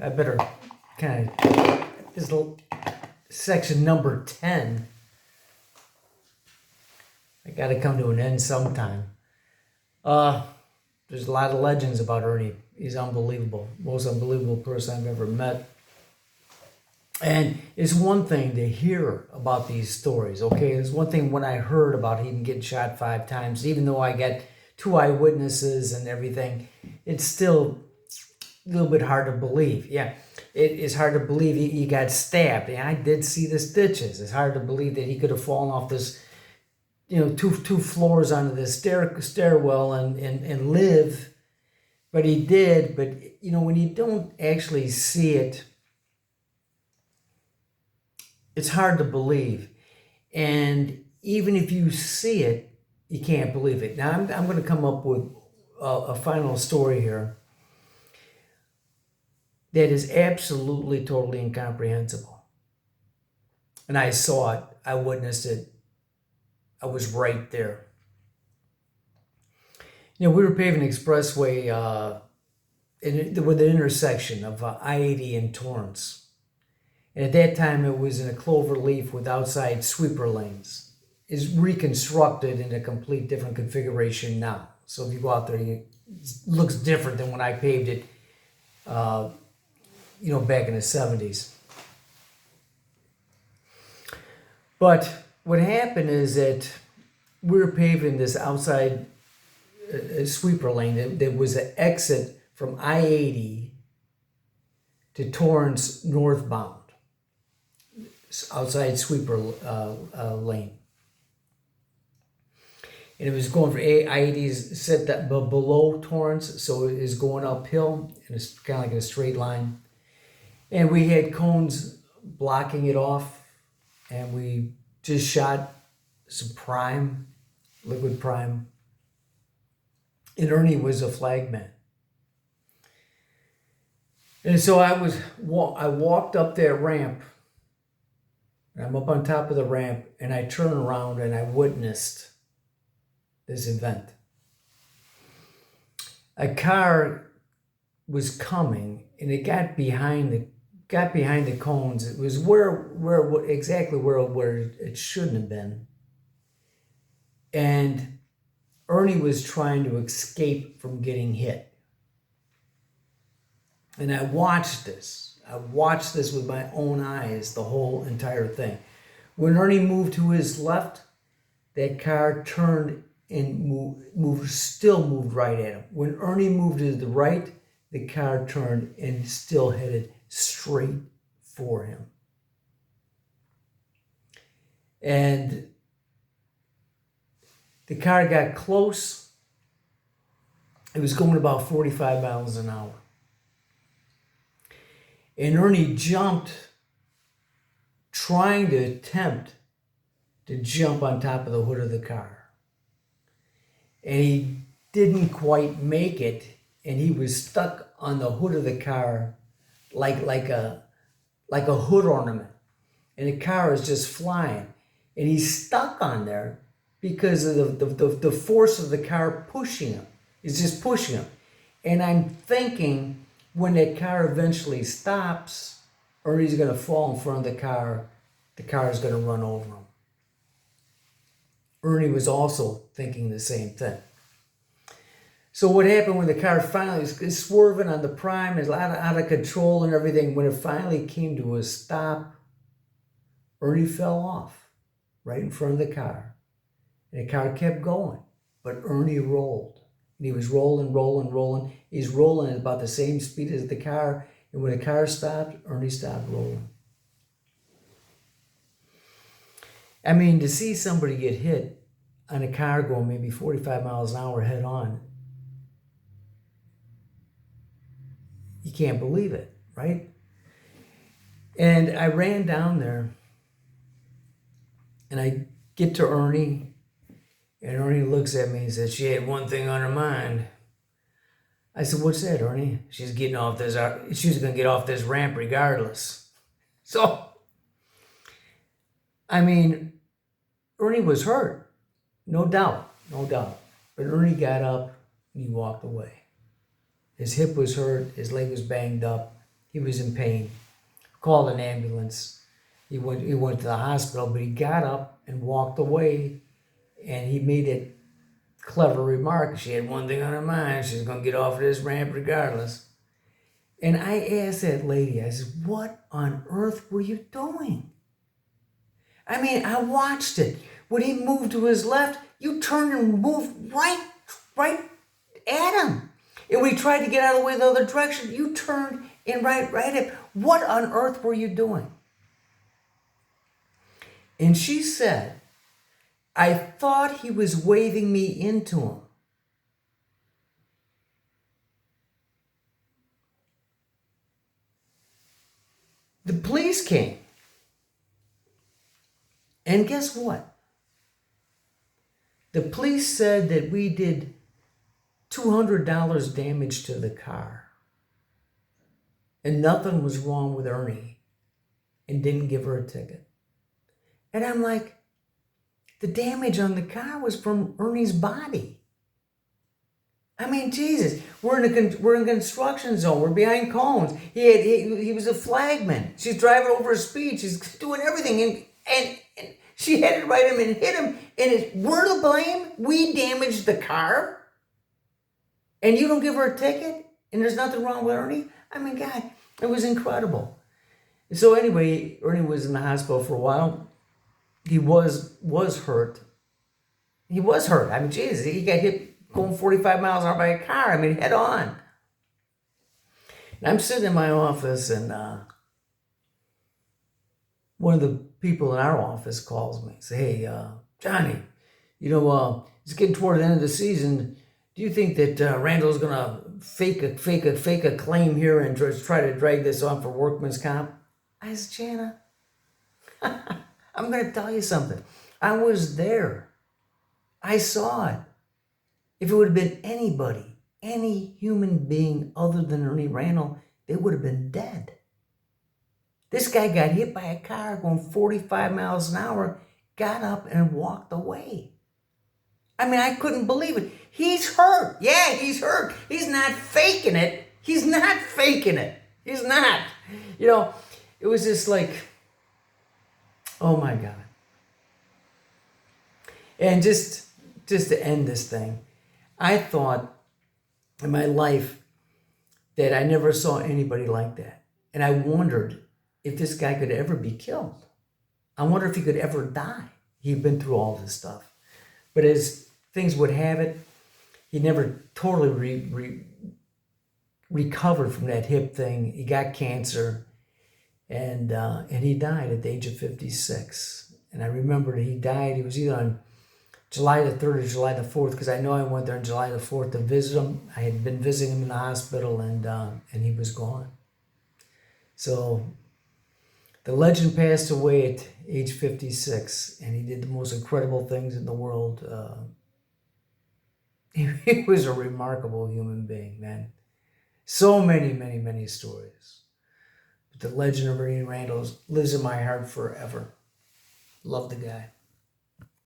I better kind of, this little section number 10. I got to come to an end sometime. There's a lot of legends about Ernie. He's unbelievable. Most unbelievable person I've ever met. And it's one thing to hear about these stories, okay? It's one thing when I heard about him getting shot 5 times, even though I got 2 eyewitnesses and everything, it's still a little bit hard to believe. Yeah, it is hard to believe he got stabbed. And I did see the stitches. It's hard to believe that he could have fallen off this, two floors onto this stairwell and live. But he did. But, when you don't actually see it, it's hard to believe. And even if you see it, you can't believe it. Now, I'm going to come up with a final story here that is absolutely, totally incomprehensible. And I saw it. I witnessed it. I was right there. We were paving an expressway with the intersection of I-80 and Torrance. And at that time, it was in a clover leaf with outside sweeper lanes. It's reconstructed in a complete different configuration now. So if you go out there, it looks different than when I paved it, back in the 70s. But what happened is that we were paving this outside sweeper lane that was an exit from I-80 to Torrance northbound. Outside sweeper lane. And it was going for I-80 is set that below Torrance, so it is going uphill, and it's kind of like in a straight line. And we had cones blocking it off, and we just shot some prime, liquid prime. And Ernie was a flagman. And so I walked up that ramp. I'm up on top of the ramp, and I turn around and I witnessed this event. A car was coming, and it got behind the cones. It was exactly where it shouldn't have been. And Ernie was trying to escape from getting hit. And I watched this. I watched this with my own eyes, the whole entire thing. When Ernie moved to his left, that car turned and moved right at him. When Ernie moved to the right, the car turned and still headed straight for him. And the car got close. It was going about 45 miles an hour. And Ernie jumped, trying to attempt to jump on top of the hood of the car. And he didn't quite make it, and he was stuck on the hood of the car like a hood ornament. And the car is just flying. And he's stuck on there because of the force of the car pushing him. It's just pushing him. And I'm thinking, when that car eventually stops, Ernie's going to fall in front of the car is going to run over him. Ernie was also thinking the same thing. So what happened when the car finally is swerving on the prime, is out of control and everything, when it finally came to a stop, Ernie fell off right in front of the car. And the car kept going, but Ernie rolled. And he was rolling. He's rolling at about the same speed as the car. And when the car stopped, Ernie stopped rolling. I mean, to see somebody get hit on a car going maybe 45 miles an hour head on, you can't believe it, right? And I ran down there, and I get to Ernie, and Ernie looks at me and says, "She had one thing on her mind." I said, "What's that, Ernie?" She's going to get off this ramp regardless. So, I mean, Ernie was hurt. No doubt. But Ernie got up and he walked away. His hip was hurt. His leg was banged up. He was in pain. Called an ambulance. He went to the hospital, but he got up and walked away, and he made a clever remark. She had one thing on her mind. She's going to get off of this ramp regardless. And I asked that lady, I said, what on earth were you doing? I mean, I watched it. When he moved to his left, you turned and moved right at him. And when he tried to get out of the way the other direction, you turned and right at him. What on earth were you doing? And she said, I thought he was waving me into him. The police came. And guess what? The police said that we did $200 damage to the car. And nothing was wrong with Ernie. And didn't give her a ticket. And I'm like, the damage on the car was from Ernie's body. I mean, Jesus, we're in a construction zone. We're behind cones. He was a flagman. She's driving over speed. She's doing everything, and she had to write him and hit him. And we're to blame. We damaged the car, and you don't give her a ticket. And there's nothing wrong with Ernie. I mean, God, it was incredible. So anyway, Ernie was in the hospital for a while. He was hurt. He was hurt. I mean, Jesus, he got hit going 45 miles an hour by a car. I mean, head on. And I'm sitting in my office, and one of the people in our office calls me. Say, hey, Johnny, it's getting toward the end of the season. Do you think that Randall's gonna fake a claim here and try to drag this on for workman's comp? I said, Jana, I'm going to tell you something. I was there. I saw it. If it would have been anybody, any human being other than Ernie Randle, they would have been dead. This guy got hit by a car going 45 miles an hour, got up and walked away. I mean, I couldn't believe it. He's hurt. Yeah, he's hurt. He's not faking it. He's not faking it. He's not. It was just like, oh my God. And just to end this thing, I thought in my life that I never saw anybody like that. And I wondered if this guy could ever be killed. I wonder if he could ever die. He'd been through all this stuff. But as things would have it, he never totally recovered from that hip thing. He got cancer. And he died at the age of 56. And I remember that he died. He was either on July the 3rd or July the 4th, because I know I went there on July the 4th to visit him. I had been visiting him in the hospital, and he was gone. So the legend passed away at age 56, and he did the most incredible things in the world. He was a remarkable human being, man. So many stories. The legend of Ernie Randle lives in my heart forever. Love the guy.